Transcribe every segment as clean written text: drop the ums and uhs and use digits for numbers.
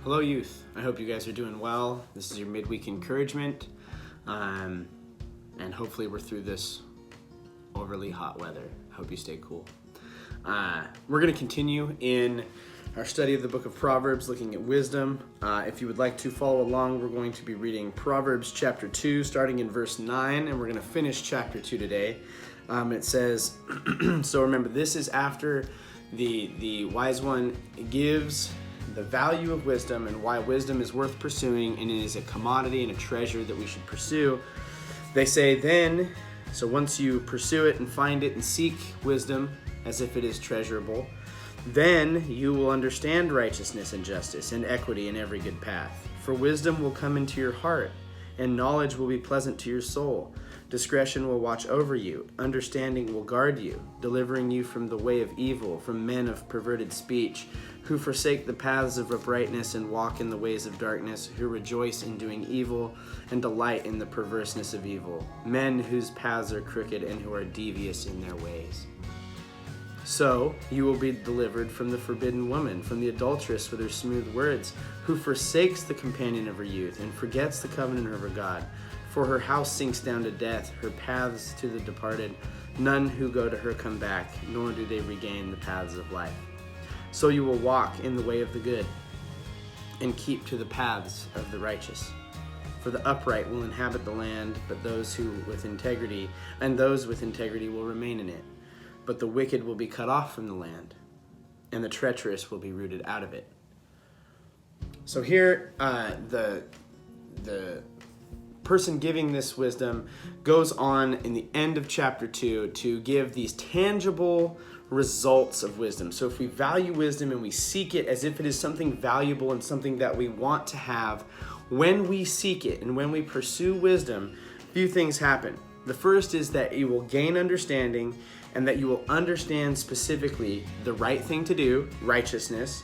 Hello, youth. I hope you guys are doing well. This is your midweek encouragement, and hopefully we're through this overly hot weather. I hope you stay cool. We're going to continue in our study of the book of Proverbs, looking at wisdom. If you would like to follow along, we're going to be reading Proverbs chapter 2, starting in verse 9, and we're going to finish chapter 2 today. It says, so remember, this is after the wise one gives the value of wisdom and why wisdom is worth pursuing, and it is a commodity and a treasure that we should pursue. They say then, so once you pursue it and find it and seek wisdom as if it is treasurable, then you will understand righteousness and justice and equity in every good path. For wisdom will come into your heart, and knowledge will be pleasant to your soul. Discretion will watch over you. Understanding will guard you, delivering you from the way of evil, from men of perverted speech, who forsake the paths of uprightness and walk in the ways of darkness, who rejoice in doing evil and delight in the perverseness of evil, men whose paths are crooked and who are devious in their ways. So you will be delivered from the forbidden woman, from the adulteress with her smooth words, who forsakes the companion of her youth and forgets the covenant of her God. For her house sinks down to death, her paths to the departed. None who go to her come back, nor do they regain the paths of life. So you will walk in the way of the good, and keep to the paths of the righteous. For the upright will inhabit the land, but those with integrity will remain in it. But the wicked will be cut off from the land, and the treacherous will be rooted out of it. So here, the person giving this wisdom goes on in the end of chapter 2 to give these tangible results of wisdom. So if we value wisdom and we seek it as if it is something valuable and something that we want to have, when we seek it and when we pursue wisdom, a few things happen. The first is that you will gain understanding, and that you will understand specifically the right thing to do, righteousness.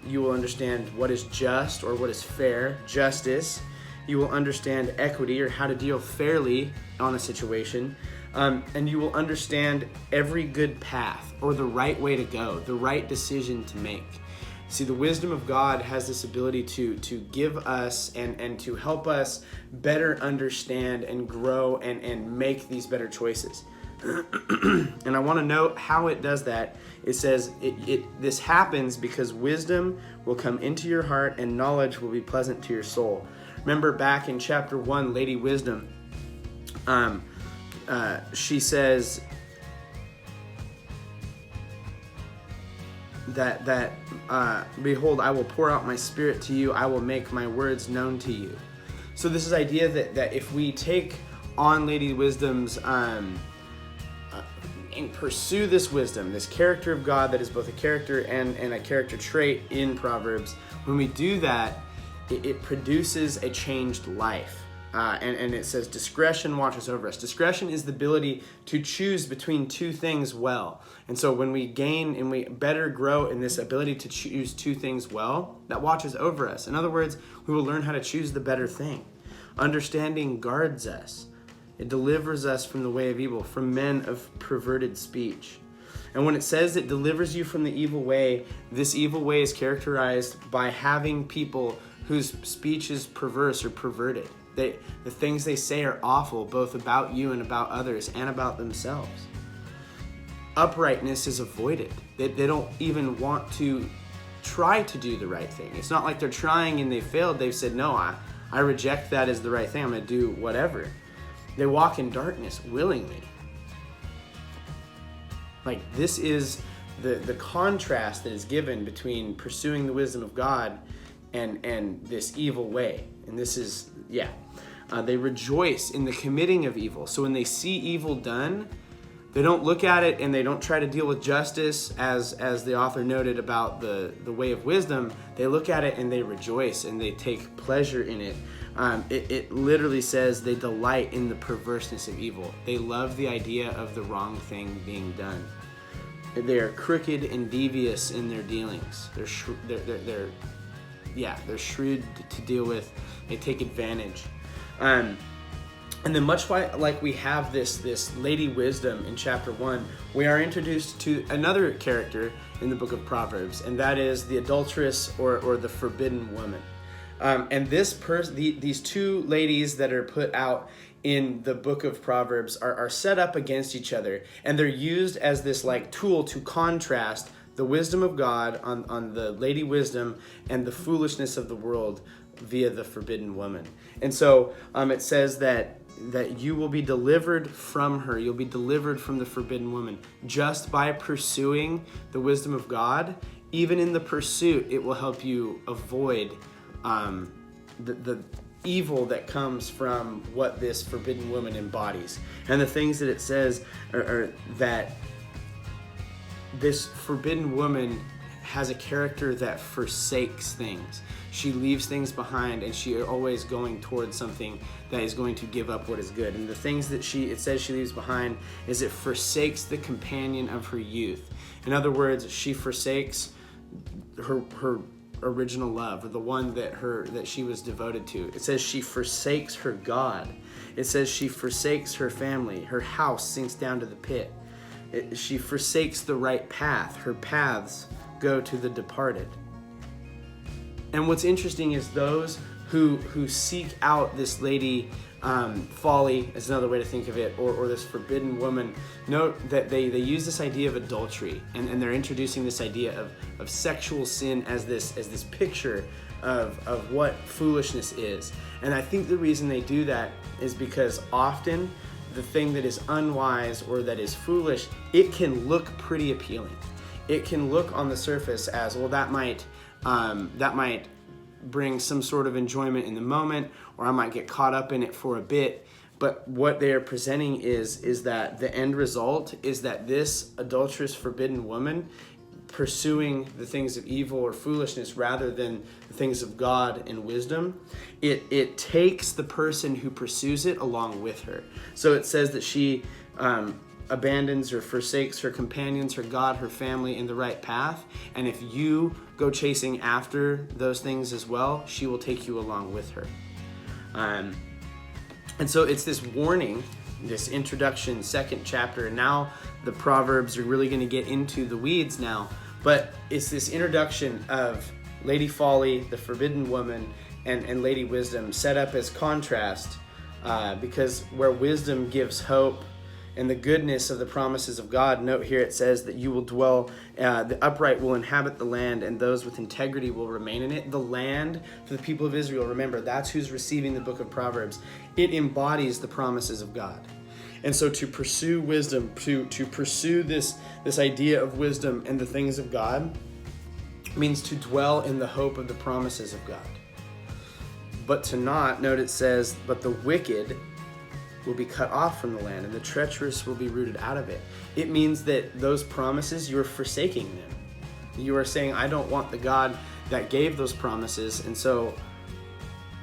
You will understand what is just or what is fair, justice. You will understand equity, or how to deal fairly on a situation. And you will understand every good path, or the right way to go, the right decision to make. See, the wisdom of God has this ability to give us and to help us better understand and grow and make these better choices. And I want to note how it does that. It says this happens because wisdom will come into your heart and knowledge will be pleasant to your soul. Remember back in chapter 1, Lady Wisdom, she says that behold, I will pour out my spirit to you. I will make my words known to you. So this is idea that if we take on Lady Wisdom's and pursue this wisdom, this character of God that is both a character and a character trait in Proverbs, when we do that, it produces a changed life. And it says discretion watches over us. Discretion is the ability to choose between two things well. And so when we gain and we better grow in this ability to choose two things well, that watches over us. In other words, we will learn how to choose the better thing. Understanding guards us. It delivers us from the way of evil, from men of perverted speech. And when it says it delivers you from the evil way, this evil way is characterized by having people whose speech is perverse or perverted. The things they say are awful, both about you and about others and about themselves. Uprightness is avoided. They don't even want to try to do the right thing. It's not like they're trying and they failed. They've said, no, I reject that as the right thing. I'm going to do whatever. They walk in darkness willingly. Like, this is the contrast that is given between pursuing the wisdom of God and this evil way. And this is, they rejoice in the committing of evil. So when they see evil done, they don't look at it and they don't try to deal with justice, as the author noted about the way of wisdom. They look at it and they rejoice and they take pleasure in it. It literally says they delight in the perverseness of evil. They love the idea of the wrong thing being done. They are crooked and devious in their dealings. They're shrewd to deal with. They take advantage. And then much like we have this Lady Wisdom in chapter 1, we are introduced to another character in the book of Proverbs, and that is the adulteress or the forbidden woman. And these two ladies that are put out in the book of Proverbs are set up against each other, and they're used as this like tool to contrast the wisdom of God on the Lady Wisdom and the foolishness of the world via the forbidden woman. And so it says that you will be delivered from her. You'll be delivered from the forbidden woman just by pursuing the wisdom of God. Even in the pursuit, it will help you avoid the evil that comes from what this forbidden woman embodies. And the things that it says are that this forbidden woman has a character that forsakes things. She leaves things behind, and she is always going towards something that is going to give up what is good. And the things that it says she leaves behind is it forsakes the companion of her youth. In other words, she forsakes her original love, or the one that she was devoted to. It says she forsakes her God. It says she forsakes her family. Her house sinks down to the pit. She forsakes the right path. Her paths go to the departed. And what's interesting is those who seek out this lady folly, is another way to think of it, or this forbidden woman. Note that they use this idea of adultery, and they're introducing this idea of sexual sin as this picture of what foolishness is. And I think the reason they do that is because often the thing that is unwise or that is foolish, it can look pretty appealing. It can look on the surface as, well, that might bring some sort of enjoyment in the moment, or I might get caught up in it for a bit. But what they are presenting is that the end result is that this adulterous, forbidden woman, pursuing the things of evil or foolishness rather than the things of God and wisdom, it takes the person who pursues it along with her. So it says that she abandons or forsakes her companions, her God, her family in the right path. And if you go chasing after those things as well, she will take you along with her. And so it's this warning, this introduction, second chapter. And now the Proverbs are really going to get into the weeds now. But it's this introduction of Lady Folly, the forbidden woman, and Lady Wisdom set up as contrast, because where wisdom gives hope and the goodness of the promises of God, note here it says that you will dwell, the upright will inhabit the land, and those with integrity will remain in it. The land for the people of Israel, remember, that's who's receiving the book of Proverbs. It embodies the promises of God. And so to pursue wisdom, to pursue this idea of wisdom and the things of God, means to dwell in the hope of the promises of God. But to not, note it says, but the wicked will be cut off from the land, and the treacherous will be rooted out of it. It means that those promises, you're forsaking them. You are saying, I don't want the God that gave those promises, and so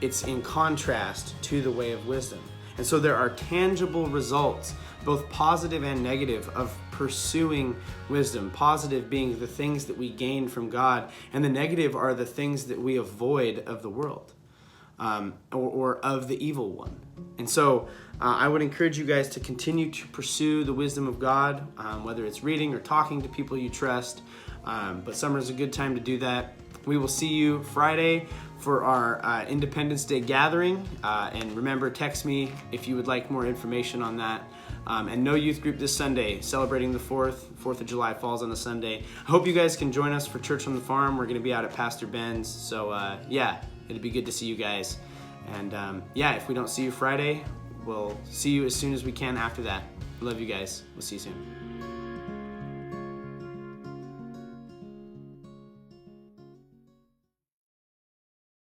it's in contrast to the way of wisdom. And so there are tangible results, both positive and negative, of pursuing wisdom. Positive being the things that we gain from God, and the negative are the things that we avoid of the world, or of the evil one. And so I would encourage you guys to continue to pursue the wisdom of God, whether it's reading or talking to people you trust. But summer is a good time to do that. We will see you Friday for our Independence Day gathering. And remember, text me if you would like more information on that. And no youth group this Sunday, celebrating the 4th of July falls on a Sunday. I hope you guys can join us for Church on the Farm. We're going to be out at Pastor Ben's. So it'd be good to see you guys. And if we don't see you Friday, we'll see you as soon as we can after that. Love you guys. We'll see you soon.